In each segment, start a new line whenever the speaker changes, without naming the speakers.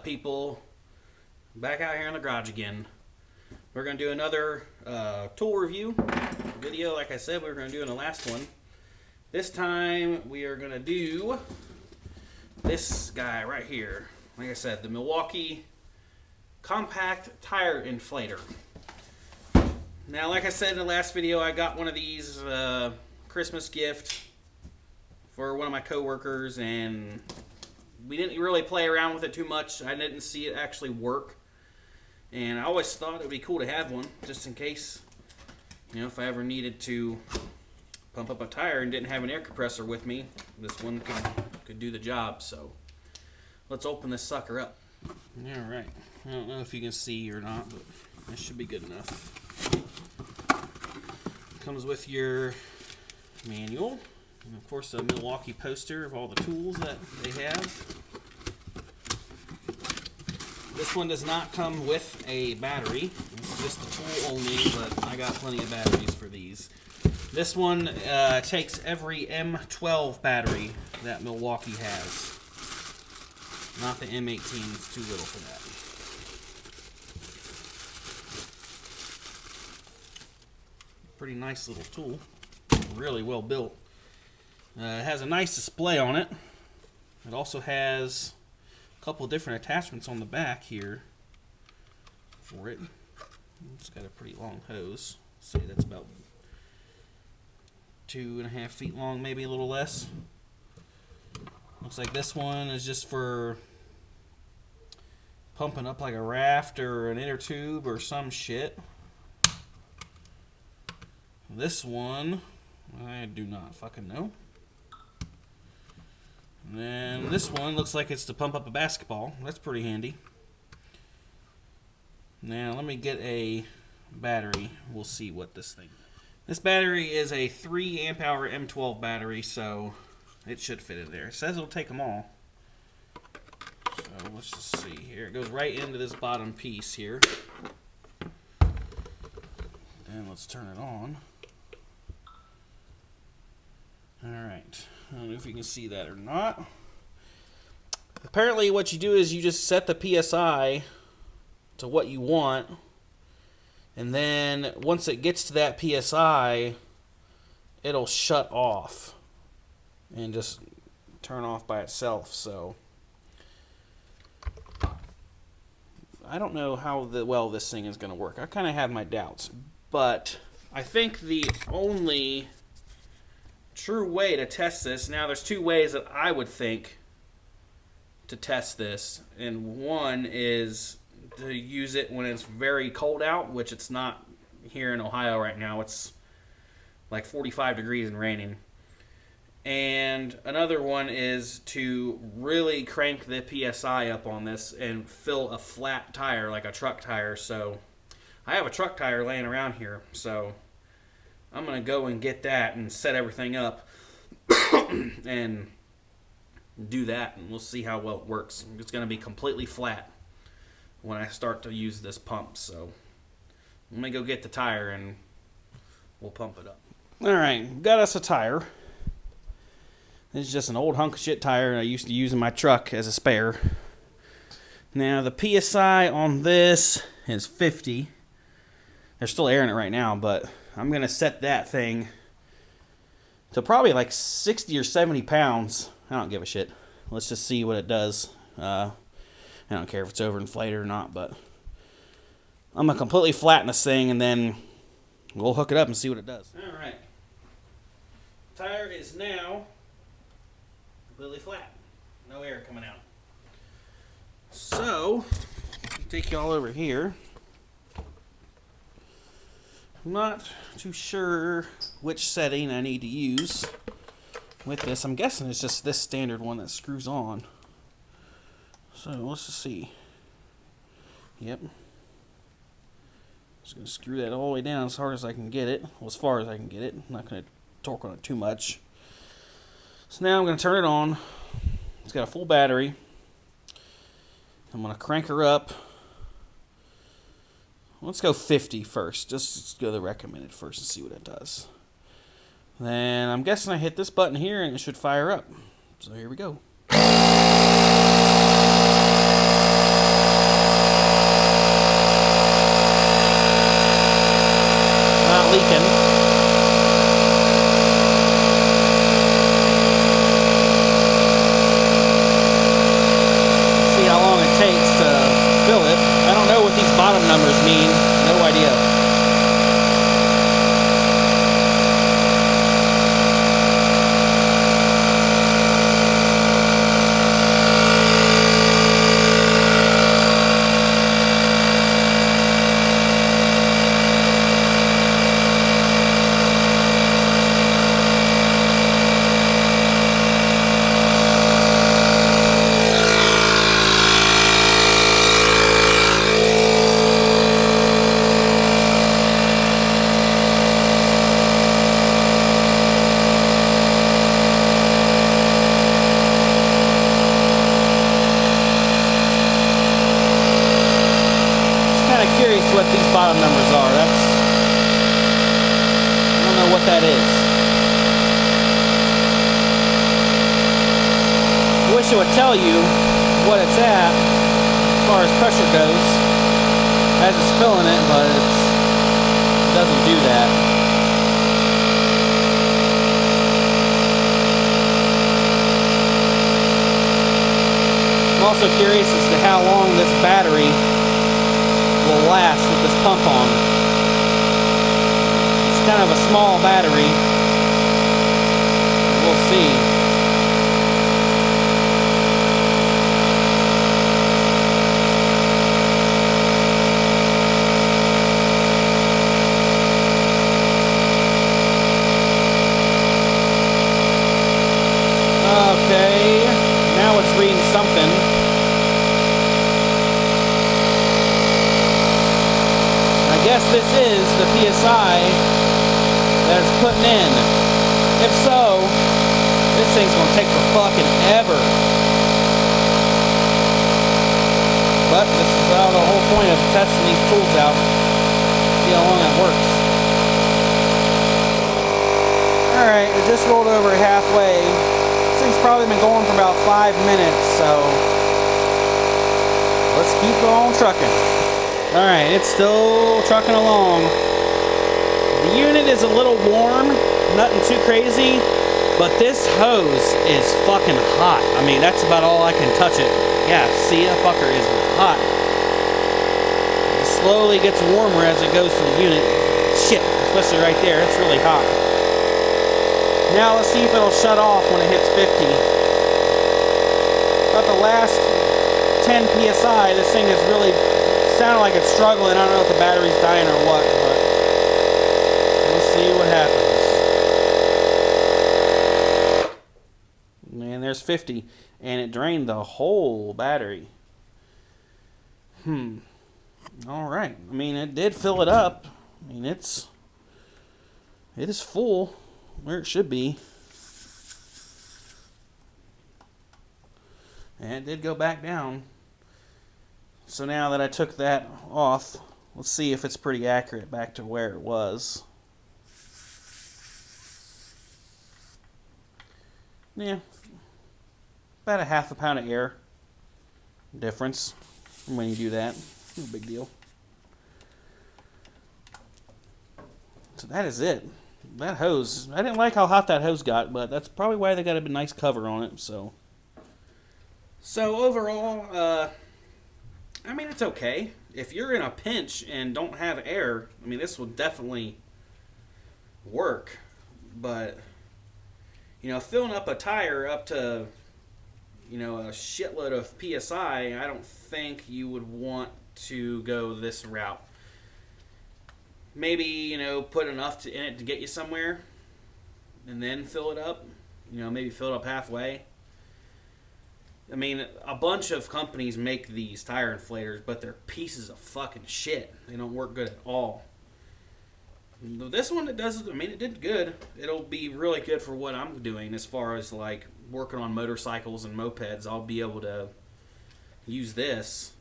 people? Back out here in the garage again. We're going to do another tool review video. Like I said, we were going to do in the last one. This time we are going to do this guy right here. Like I said, the Milwaukee compact tire inflator. Now, like I said in the last video, I got one of these Christmas gift for one of my coworkers, and we didn't really play around with it too much. I didn't see it actually work, and I always thought it would be cool to have one just in case, you know, if I ever needed to pump up a tire and didn't have an air compressor with me, this one could do the job. So let's open this sucker up. All right, I don't know if you can see or not, but this should be good enough. Comes with your manual, and of course a Milwaukee poster of all the tools that they have. This one does not come with a battery. It's just the tool only, but I got plenty of batteries for these. This one takes every M12 battery that Milwaukee has. Not the M18, it's too little for that. Pretty nice little tool. Really well built. It has a nice display on it. It also has a couple of different attachments on the back here for it. It's got a pretty long hose. Let's say that's about 2.5 feet long, maybe a little less. Looks like this one is just for pumping up like a raft or an inner tube or some shit. This one, I do not fucking know. And then this one looks like it's to pump up a basketball. That's pretty handy. Now let me get a battery. We'll see what this thing. This battery is a 3 amp hour M12 battery, so it should fit in there. It says it'll take them all. So let's just see here. It goes right into this bottom piece here. And let's turn it on. Alright, I don't know if you can see that or not. Apparently what you do is you just set the PSI to what you want, and then once it gets to that PSI, it'll shut off and just turn off by itself. So I don't know how well this thing is going to work. I kind of have my doubts, but I think the only true way to test this, now there's two ways that I would think to test this, and one is to use it when it's very cold out, which it's not here in Ohio right now. It's like 45 degrees and raining. And another one is to really crank the PSI up on this and fill a flat tire like a truck tire. So I have a truck tire laying around here, so I'm going to go and get that and set everything up and do that, and we'll see how well it works. It's going to be completely flat when I start to use this pump. So let me go get the tire and we'll pump it up. Alright, got us a tire. This is just an old hunk of shit tire I used to use in my truck as a spare. Now the PSI on this is 50. There's still air in it right now, but I'm going to set that thing to probably like 60 or 70 pounds. I don't give a shit. Let's just see what it does. I don't care if it's overinflated or not, but I'm going to completely flatten this thing, and then we'll hook it up and see what it does. Alright. Tire is now completely flat. No air coming out. So, I'll take you all over here. I'm not too sure which setting I need to use with this. I'm guessing it's just this standard one that screws on. So let's just see. Yep. Just going to screw that all the way down as hard as I can get it. Well, as far as I can get it. I'm not going to torque on it too much. So now I'm going to turn it on. It's got a full battery. I'm going to crank her up. Let's go 50 first. Just go the recommended first and see what it does. Then I'm guessing I hit this button here and it should fire up. So here we go. takes to fill it. I don't know what these bottom numbers mean. No idea. Curious what these bottom numbers are. I don't know what that is. I wish it would tell you what it's at as far as pressure goes as it's filling it, but it doesn't do that. I'm also curious as to how long this battery will last with this pump on. It's kind of a small battery. We'll see. Okay, now it's reading something. I guess this is the PSI that it's putting in. If so, this thing's gonna take for fucking ever. But this is the whole point of testing these tools out. See how long it works. Alright, it just rolled over halfway. This thing's probably been going for about 5 minutes, so let's keep on trucking. Alright, it's still trucking along. The unit is a little warm, nothing too crazy, but this hose is fucking hot. I mean, that's about all I can touch it. Yeah, see, that fucker is hot. It slowly gets warmer as it goes to the unit. Shit, especially right there, it's really hot. Now let's see if it'll shut off when it hits 50. About the last 10 PSI, this thing is really sounded like it's struggling. I don't know if the battery's dying or what, but we'll see what happens. And there's 50, and it drained the whole battery. All right. I mean, it did fill it up. I mean, it is full where it should be, and it did go back down. So now that I took that off, let's see if it's pretty accurate back to where it was. Yeah, about a half a pound of air difference when you do that. No big deal. So that is it. That hose, I didn't like how hot that hose got, but that's probably why they got a nice cover on it. So overall, I mean, it's okay. If you're in a pinch and don't have air, I mean, this will definitely work. But, you know, filling up a tire up to, you know, a shitload of PSI, I don't think you would want to go this route. Maybe, you know, put enough in it to get you somewhere and then fill it up. You know, maybe fill it up halfway. I mean, a bunch of companies make these tire inflators, but they're pieces of fucking shit. They don't work good at all. This one, it does. I mean, it did good. It'll be really good for what I'm doing as far as like working on motorcycles and mopeds. I'll be able to use this.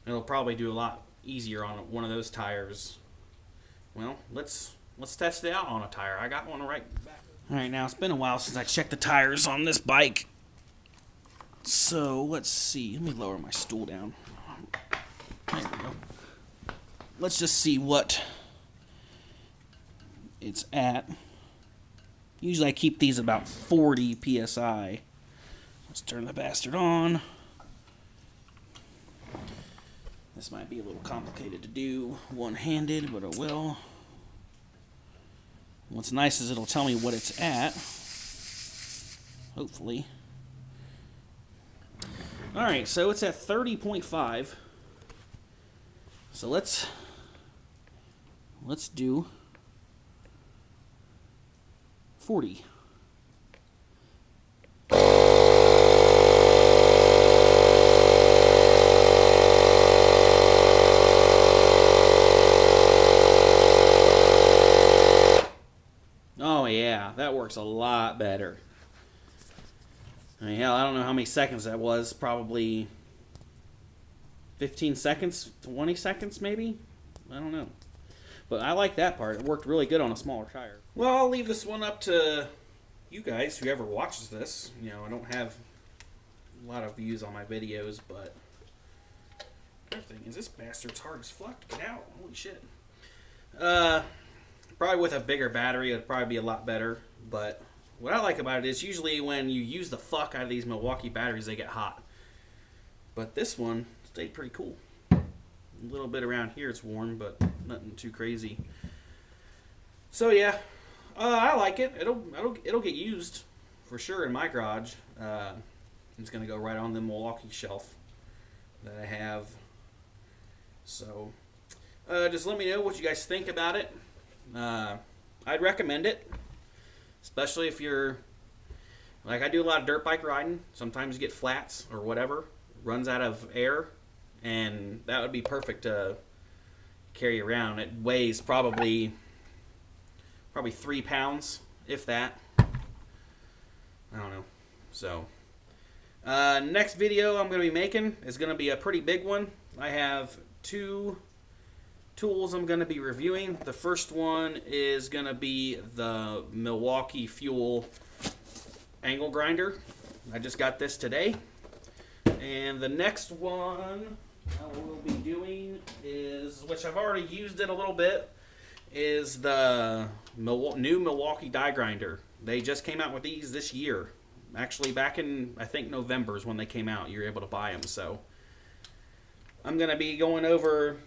It'll probably do a lot easier on one of those tires. Well, let's test it out on a tire. I got one right back. All right, now it's been a while since I checked the tires on this bike. So, let's see. Let me lower my stool down. There we go. Let's just see what it's at. Usually I keep these about 40 PSI. Let's turn the bastard on. This might be a little complicated to do one-handed, but it will. What's nice is it'll tell me what it's at. Hopefully. Alright, so it's at 30.5. So let's do 40. Oh yeah, that works a lot better. I mean, hell, I don't know how many seconds that was. Probably 15 seconds, 20 seconds maybe? I don't know. But I like that part. It worked really good on a smaller tire. Well, I'll leave this one up to you guys, whoever watches this. You know, I don't have a lot of views on my videos, but everything is this bastard's hard as fuck to get out. Holy shit. Probably with a bigger battery, it would probably be a lot better. But what I like about it is usually when you use the fuck out of these Milwaukee batteries, they get hot. But this one stayed pretty cool. A little bit around here it's warm, but nothing too crazy. So yeah, I like it. It'll get used for sure in my garage. It's gonna go right on the Milwaukee shelf that I have. So just let me know what you guys think about it. I'd recommend it, especially if you're like I do a lot of dirt bike riding. Sometimes you get flats or whatever, runs out of air, and that would be perfect to carry around. It weighs probably 3 pounds, if that. I don't know. So next video I'm going to be making is going to be a pretty big one. I have 2 tools I'm going to be reviewing. The first one is going to be the Milwaukee Fuel angle grinder. I just got this today. And the next one I will be doing is, which I've already used it a little bit, is the new Milwaukee die grinder. They just came out with these this year. Actually, back in, I think, November is when they came out. You were able to buy them. So I'm going to be going over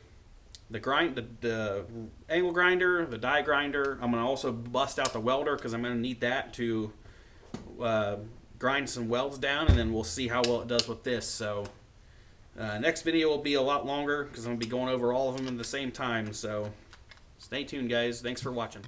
the angle grinder, the die grinder. I'm going to also bust out the welder because I'm going to need that to grind some welds down, and then we'll see how well it does with this. So next video will be a lot longer because I'm going to be going over all of them at the same time. So stay tuned, guys. Thanks for watching.